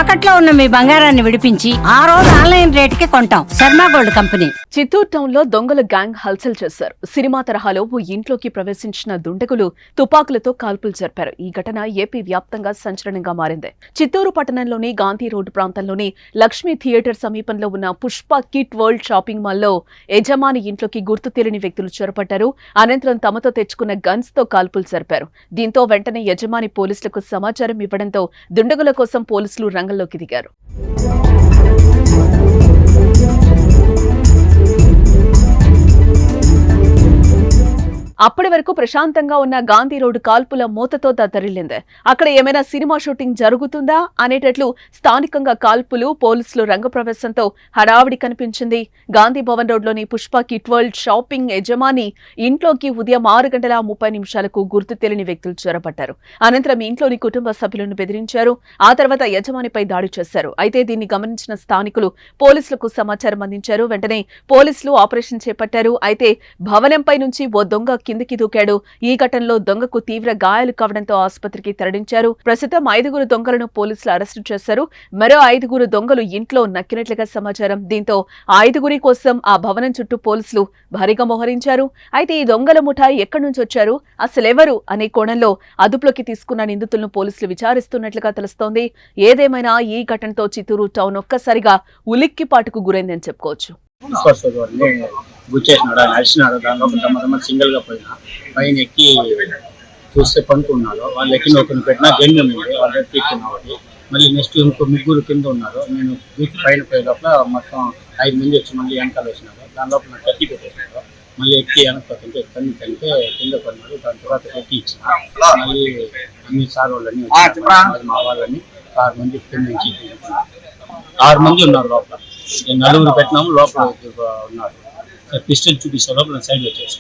తాకట్లో ఉన్న మీ బంగారాన్ని విడిపించి ఆ రోజు ఆన్లైన్ రేటుకి కొంటాం. Sharma gold company. Chittoor town లో దొంగల గ్యాంగ్ హల్చల్ చేశారు. సినిమా తరహాలో ఓ ఇంట్లోకి ప్రవేశించిన దుండగులు తుపాకులతో కాల్పులు జరిపారు. ఈ ఘటన ఏపీ వ్యాప్తంగా సంచలనంగా మారింది. చిత్తూరు పట్టణంలోని గాంధీ రోడ్డు ప్రాంతంలోని లక్ష్మీ థియేటర్ సమీపంలో ఉన్న పుష్ప కిట్ వరల్డ్ షాపింగ్ మాల్లో యజమాని ఇంట్లోకి గుర్తు తెలియని వ్యక్తులు చొరబడ్డారు. అనంతరం తమతో తెచ్చుకున్న గన్స్ తో కాల్పులు జరిపారు. దీంతో వెంటనే యజమాని పోలీసులకు సమాచారం ఇవ్వడంతో దుండగుల కోసం పోలీసులు రంగంలోకి దిగారు. అప్పటి వరకు ప్రశాంతంగా ఉన్న గాంధీ రోడ్డు కాల్పుల మూతతో దద్దరిల్లింది. అక్కడ ఏమైనా సినిమా షూటింగ్ జరుగుతుందా అనేటట్లు స్థానికంగా కాల్పులు, పోలీసులు రంగప్రవేశంతో హడావిడి కనిపించింది. గాంధీ భవన్ రోడ్లోని పుష్ప కిట్ వరల్డ్ షాపింగ్ యజమాని ఇంట్లోకి ఉదయం 6:30 గుర్తు తెలియని వ్యక్తులు చొరబడ్డారు. అనంతరం ఇంట్లోని కుటుంబ సభ్యులను బెదిరించారు. ఆ తర్వాత యజమానిపై దాడి చేశారు. అయితే దీన్ని గమనించిన స్థానికులు పోలీసులకు సమాచారం అందించారు. వెంటనే పోలీసులు ఆపరేషన్ చేపట్టారు. అయితే భవనంపై నుంచి ఓ దొంగ కిందికి దూకాడు. ఈ ఘటనలో దొంగకు తీవ్ర గాయాలు కావడంతో ఆసుపత్రికి తరలించారు. ప్రస్తుతం 5 దొంగలను పోలీసులు అరెస్టు చేశారు. మరో 5 దొంగలు ఇంట్లో నక్కినట్లుగా సమాచారం. దీంతో 5 కోసం ఆ భవనం చుట్టూ పోలీసులు భారీగా మోహరించారు. అయితే ఈ దొంగల ముఠా ఎక్కడి నుంచి వచ్చారు, అసలెవరు అనే కోణంలో అదుపులోకి తీసుకున్న నిందితులను పోలీసులు విచారిస్తున్నట్లుగా తెలుస్తోంది. ఏదేమైనా ఈ ఘటనతో చిత్తూరు టౌన్ ఒక్కసారిగా ఉలిక్కిపాటుకు గురైందని చెప్పుకోవచ్చు. గుచ్చేసినాడు, ఆయన అరిచినాడు. దానిలో కొంతమంది సింగిల్ గా పైన ఎక్కి చూస్తే పనుకున్నాడు. వాళ్ళు ఎక్కిన ఒకరిని పెట్టినా గండి ఉంది, వాళ్ళు ఎక్కినాడు. మళ్ళీ నెక్స్ట్ ఇంకో 3 కింద ఉన్నారు. నేను దూకి పైన పోయే లోపల మొత్తం 5 మంది వచ్చి మళ్ళీ వెనకాల వచ్చినారు. దాని లోపల నాకు కత్తి పెట్టేసినాడు. మళ్ళీ ఎక్కి వెనక్కి కన్ను కంటే కింద పడినాడు. దాని తర్వాత కత్తి ఇచ్చిన మళ్ళీ అన్ని సార్ వాళ్ళని మా వాళ్ళని 6 మంది కింద నుంచి 6 మంది ఉన్నారు లోపల. 4 పెట్టినాము, లోపల ఉన్నారు. పిస్టల్ చూపిస్తే లోపల సైడ్ వచ్చేసి